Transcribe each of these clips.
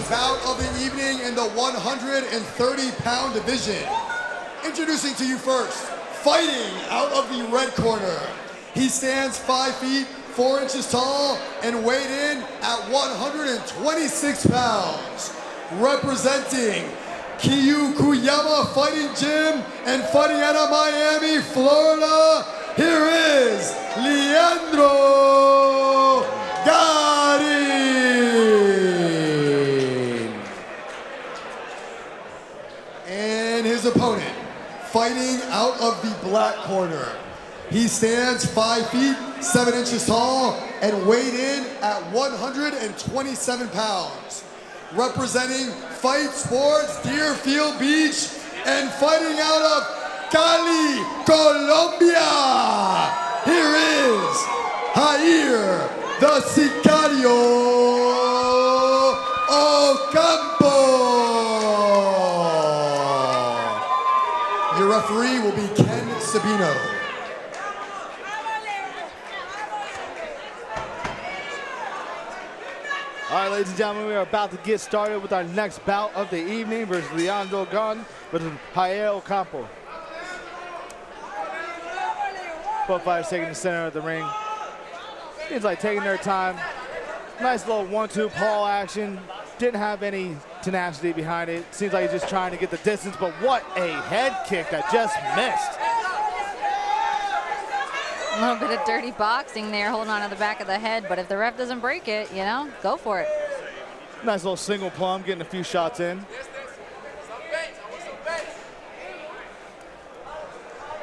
last bout of the evening in the 130-pound division. Introducing to you first, fighting out of the red corner. He stands 5 feet 4 inches tall and weighed in at 126 pounds. Representing Kiyukuyama Fighting Gym and fighting out of Miami, Florida, here is Leandro Garin. And his opponent, fighting out of the black corner. He stands 5 feet 7 inches tall and weighed in at 127 pounds. Representing Fight Sports Deerfield Beach and fighting out of Cali, Colombia, here is Jair the Sicario Ocampo. Your referee will be Ken Sabino. All right, ladies and gentlemen, we are about to get started with our next bout of the evening versus Leandro Garin versus Jair Ocampo. Both fighters taking the center of the ring. Seems like taking their time. Nice little 1-2 paw action. Didn't have any tenacity behind it. Seems like he's just trying to get the distance, but what a head kick that just missed. A little bit of dirty boxing there, holding on to the back of the head, but if the ref doesn't break it, you know, go for it. Nice little single plum, getting a few shots in.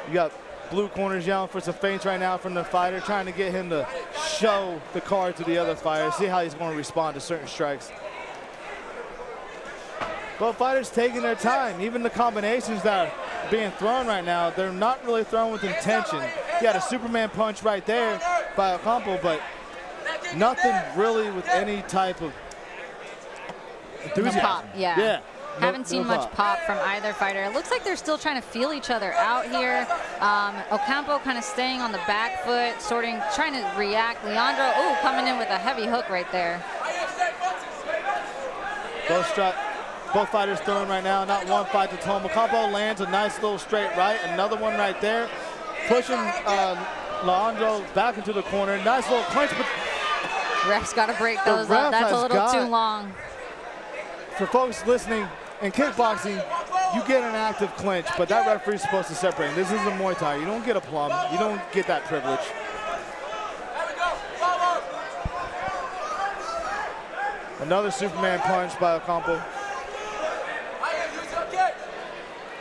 You got blue corners yelling for some feints right now from the fighter, trying to get him to show the card to the other fighter, see how he's going to respond to certain strikes. Both fighters taking their time. Even the combinations that are being thrown right now, they're not really thrown with intention. You had a Superman punch right there by Ocampo, but nothing really with any type of enthusiasm. Pop, yeah. Yeah. Haven't seen much pop from either fighter. It looks like they're still trying to feel each other out here. Ocampo kind of staying on the back foot, trying to react. Leandro, coming in with a heavy hook right there. Both fighters throwing right now, not one fight to home. Ocampo lands a nice little straight right, another one right there, pushing Leandro back into the corner. Nice little clinch, but ref's got to break those up. That's a little too long. For folks listening, in kickboxing, you get an active clinch, but that referee's supposed to separate. This is a Muay Thai. You don't get a plum. You don't get that privilege. Another Superman punch by Ocampo.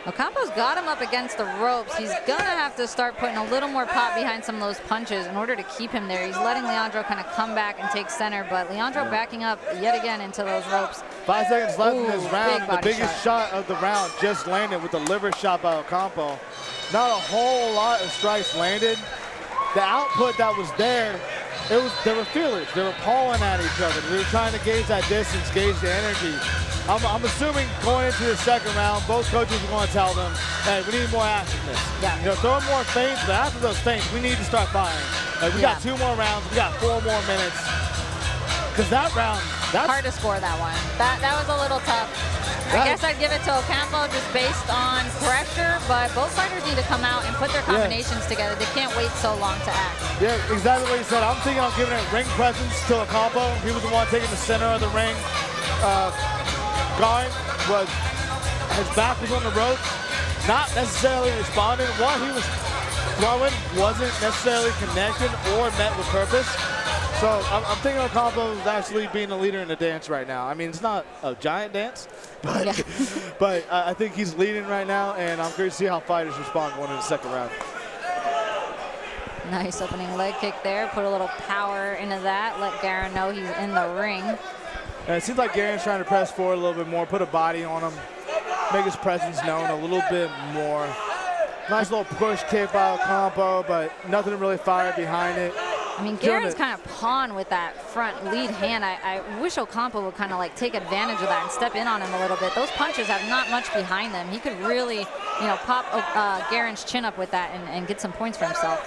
Ocampo's got him up against the ropes. He's gonna have to start putting a little more pop behind some of those punches in order to keep him there. He's letting Leandro kind of come back and take center, but Leandro backing up yet again into those ropes. 5 seconds left in this round. The biggest shot of the round just landed with the liver shot by Ocampo. Not a whole lot of strikes landed. The output that was there, they were feelers. They were pawing at each other. They were trying to gauge that distance, gauge the energy. I'm assuming going into the second round, both coaches are going to tell them, hey, we need more activeness. Yeah. You know, throw more feints, but after those feints, we need to start firing. Like, we got 2 more rounds, we got 4 more minutes. Because that round, that's hard to score that one. That was a little tough. I guess I'd give it to Ocampo just based on pressure, but both fighters need to come out and put their combinations together. They can't wait so long to act. Yeah, exactly what you said. I'm thinking of giving it ring presence to Ocampo. He was the one taking the center of the ring. Garin his back was on the ropes, not necessarily responding. What he was throwing wasn't necessarily connected or met with purpose. So I'm thinking Ocampo is actually being a leader in the dance right now. I mean, it's not a giant dance, but, but I think he's leading right now, and I'm curious to see how fighters respond going into the second round. Nice opening leg kick there. Put a little power into that. Let Garin know he's in the ring. And it seems like Garin's trying to press forward a little bit more, put a body on him, make his presence known a little bit more. Nice little push kick by Ocampo, but nothing to really fire behind it. I mean, Garin's kind of pawn with that front lead hand. I wish Ocampo would kind of like take advantage of that and step in on him a little bit. Those punches have not much behind them. He could really, you know, pop Garin's chin up with that and get some points for himself.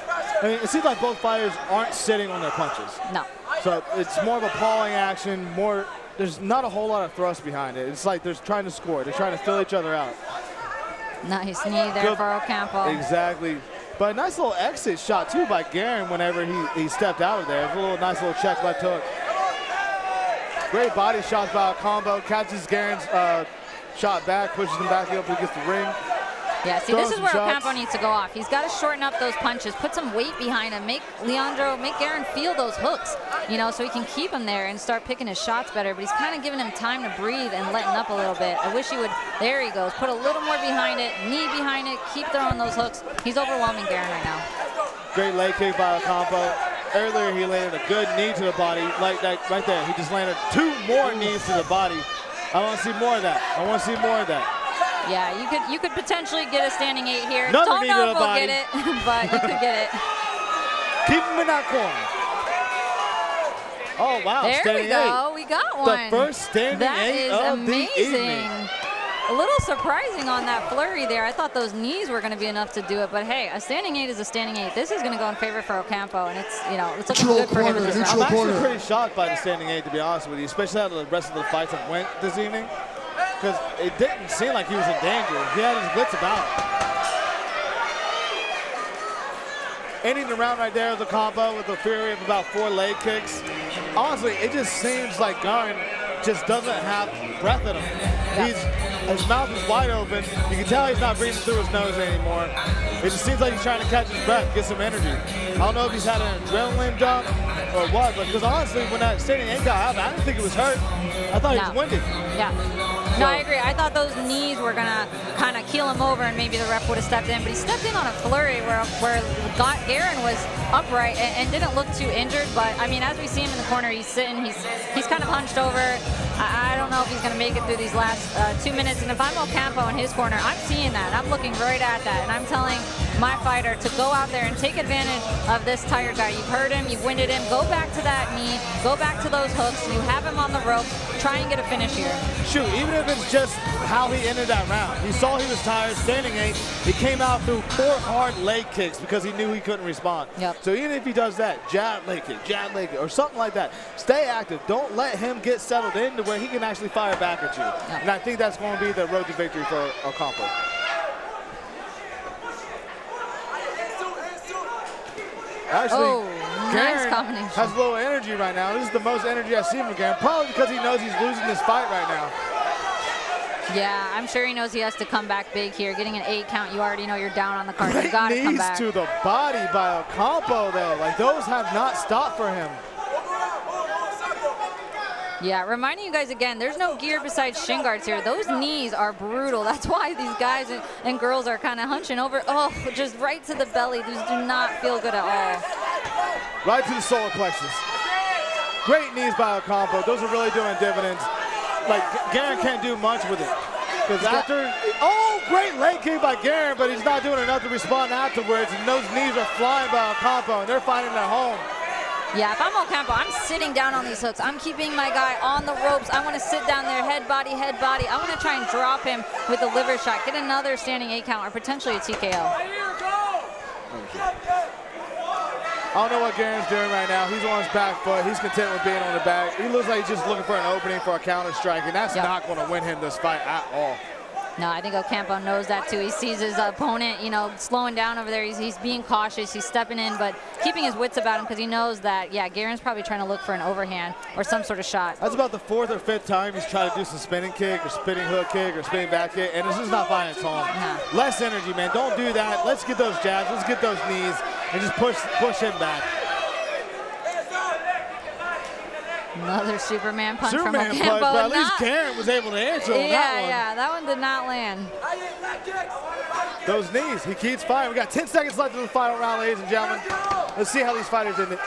I mean, it seems like both fighters aren't sitting on their punches. No. So it's more of a pawing action, more there's not a whole lot of thrust behind it. It's like they're trying to score. They're trying to fill each other out. Nice knee there for Ocampo. Exactly. But a nice little exit shot, too, by Garin whenever he stepped out of there. It was a nice little check left hook. Great body shots by Ocampo. Catches Garin's shot back, pushes him back up against the ring. Yeah, see, this is where Ocampo needs to go off. He's got to shorten up those punches, put some weight behind him, make Garin feel those hooks, you know, so he can keep him there and start picking his shots better. But he's kind of giving him time to breathe and letting up a little bit. I wish he would, there he goes, put a little more behind it, knee behind it, keep throwing those hooks. He's overwhelming Garin right now. Great leg kick by Ocampo. Earlier, he landed a good knee to the body, like that right there. He just landed 2 more knees to the body. I want to see more of that. I want to see more of that. Yeah, you could potentially get a standing 8 here. Another Don't knee know to if the we'll body. get it, but you could get it. Keep him in that corner. Oh, wow. There standing we go. 8. We got one. The first standing 8 of the evening. A little surprising on that flurry there. I thought those knees were going to be enough to do it, but hey, a standing 8 is a standing 8. This is going to go in favor for Ocampo, and it's, you know, it's looking good for him in this round. I'm actually pretty shocked by the standing 8, to be honest with you, especially how the rest of the fights have went this evening, because it didn't seem like he was in danger. He had his wits about him. Ending the round right there with Ocampo with a fury of about 4 leg kicks. Honestly, it just seems like Garin just doesn't have breath in him. His mouth is wide open. You can tell he's not breathing through his nose anymore. It just seems like he's trying to catch his breath, get some energy. I don't know if he's had an adrenaline dump or what, but because honestly, when that standing 8 got happened, I didn't think it was hurt. I thought he was winded. Yeah. No, I agree. I thought those knees were going to kind of keel him over and maybe the ref would have stepped in, but he stepped in on a flurry where Garin was upright and didn't look too injured, but I mean, as we see him in the corner, he's sitting, he's kind of hunched over. I don't know if he's going to make it through these last 2 minutes, and if I'm Ocampo in his corner, I'm seeing that. I'm looking right at that, and I'm telling my fighter to go out there and take advantage of this tired guy. You've heard him, you've winded him, go back to that knee, go back to those hooks, you have him on the ropes, try and get a finish here. Shoot, even if it's just how he ended that round. He saw he was tired, standing 8, he came out through 4 hard leg kicks because he knew he couldn't respond. Yep. So even if he does that, jab, leg kick, or something like that, stay active. Don't let him get settled into where he can actually fire back at you. Yep. And I think that's going to be the road to victory for Ocampo. Actually, nice combination. Has low energy right now. This is the most energy I've seen from Garin, probably because he knows he's losing this fight right now. Yeah, I'm sure he knows he has to come back big here. Getting an 8 count, you already know you're down on the card. You got to come back. Knees to the body by Ocampo, though. Like, those have not stopped for him. Yeah, reminding you guys again, there's no gear besides shin guards here. Those knees are brutal. That's why these guys and girls are kind of hunching over. Oh, just right to the belly. These do not feel good at all. Right to the solar plexus. Great knees by Ocampo. Those are really doing dividends. Like, Garin can't do much with it. Because after, great leg kick by Garin, but he's not doing enough to respond afterwards. And those knees are flying by Ocampo, and they're finding their home. Yeah, if I'm Ocampo, I'm sitting down on these hooks. I'm keeping my guy on the ropes. I want to sit down there, head, body. I want to try and drop him with a liver shot, get another standing 8 count, or potentially a TKO. I don't know what Garin's doing right now. He's on his back foot. He's content with being on the back. He looks like he's just looking for an opening for a counter strike, and that's not going to win him this fight at all. No, I think Ocampo knows that too. He sees his opponent, you know, slowing down over there. He's being cautious. He's stepping in, but keeping his wits about him because he knows that, yeah, Garin's probably trying to look for an overhand or some sort of shot. That's about the 4th or 5th time he's trying to do some spinning kick or spinning hook kick or spinning back kick, and this is not finding its home. No. Less energy, man. Don't do that. Let's get those jabs. Let's get those knees and just push him back. Another Superman punch from Superman Ocampo. punch, but at least Garin was able to answer on that one. Yeah, that one did not land. Those knees, he keeps firing. We got 10 seconds left in the final round, ladies and gentlemen. Let's see how these fighters end it.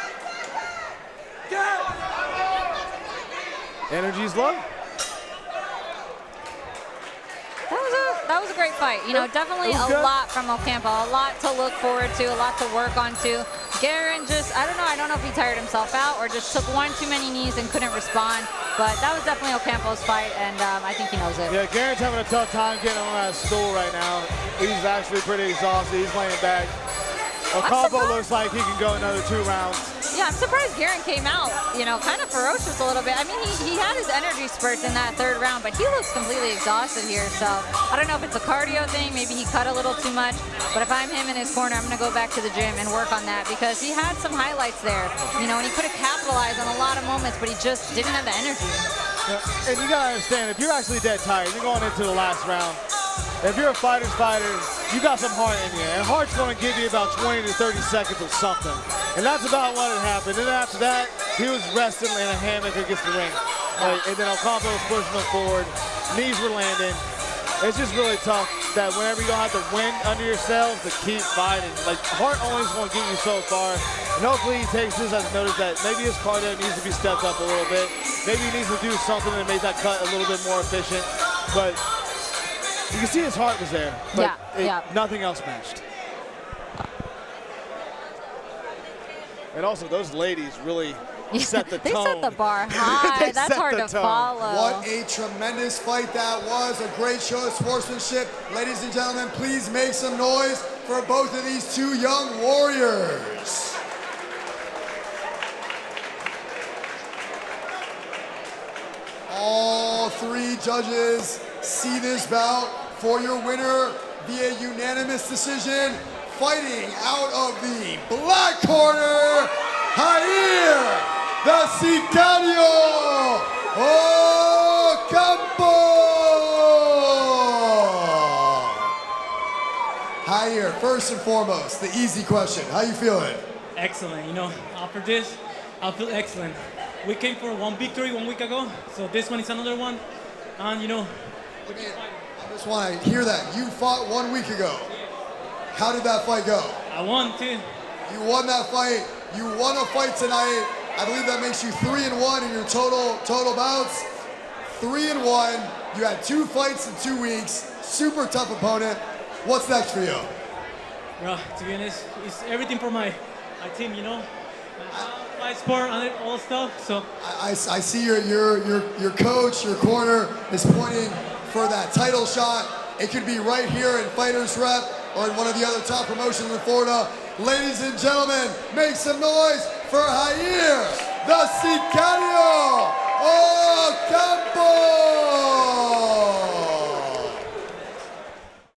Energy's low. That was a great fight. You know, definitely a lot from Ocampo, a lot to look forward to, a lot to work on to. Garin just, I don't know if he tired himself out or just took one too many knees and couldn't respond. But that was definitely Ocampo's fight, and I think he knows it. Yeah, Garin's having a tough time getting on that stool right now. He's actually pretty exhausted. He's laying back. Ocampo looks like he can go another 2 rounds. Yeah, I'm surprised Garin came out, you know, kind of ferocious a little bit. I mean, he had his energy spurts in that third round, but he looks completely exhausted here. So I don't know if it's a cardio thing. Maybe he cut a little too much. But if I'm him in his corner, I'm going to go back to the gym and work on that because he had some highlights there, you know, and he could have capitalized on a lot of moments, but he just didn't have the energy. Yeah, and you got to understand, if you're actually dead tired, you're going into the last round. If you're a fighter, you got some heart in you, and heart's going to give you about 20 to 30 seconds of something. And that's about what had happened. And then after that, he was resting in a hammock against the ring. And then Ocampo was pushing him forward. Knees were landing. It's just really tough that whenever you don't have the wind under your sails to keep fighting. Like, heart only is going to get you so far. And hopefully he takes this as notice that maybe his cardio needs to be stepped up a little bit. Maybe he needs to do something to make that cut a little bit more efficient. But you can see his heart was there, but nothing else matched. And also, those ladies really set the tone. They set the bar high. That's hard to follow. What a tremendous fight that was. A great show of sportsmanship. Ladies and gentlemen, please make some noise for both of these two young warriors. All three judges see this bout for your winner via unanimous decision. Fighting out of the black corner, Jair, the Sicario, Ocampo. Jair, first and foremost, the easy question. How you feeling? Excellent. You know, after this, I feel excellent. We came for one victory 1 week ago, so this one is another one. And, you know, I just want to hear that. You fought 1 week ago. How did that fight go? I won too. You won that fight. You won a fight tonight. I believe that makes you 3-1 in your total bouts. 3-1. You had 2 fights in 2 weeks. Super tough opponent. What's next for you? Bro, to be honest, it's everything for my team, you know. Fight sport and all stuff. So I see your coach, your corner is pointing for that title shot. It could be right here in FightersRep or in one of the other top promotions in Florida. Ladies and gentlemen, make some noise for Jair, the Sicario Ocampo!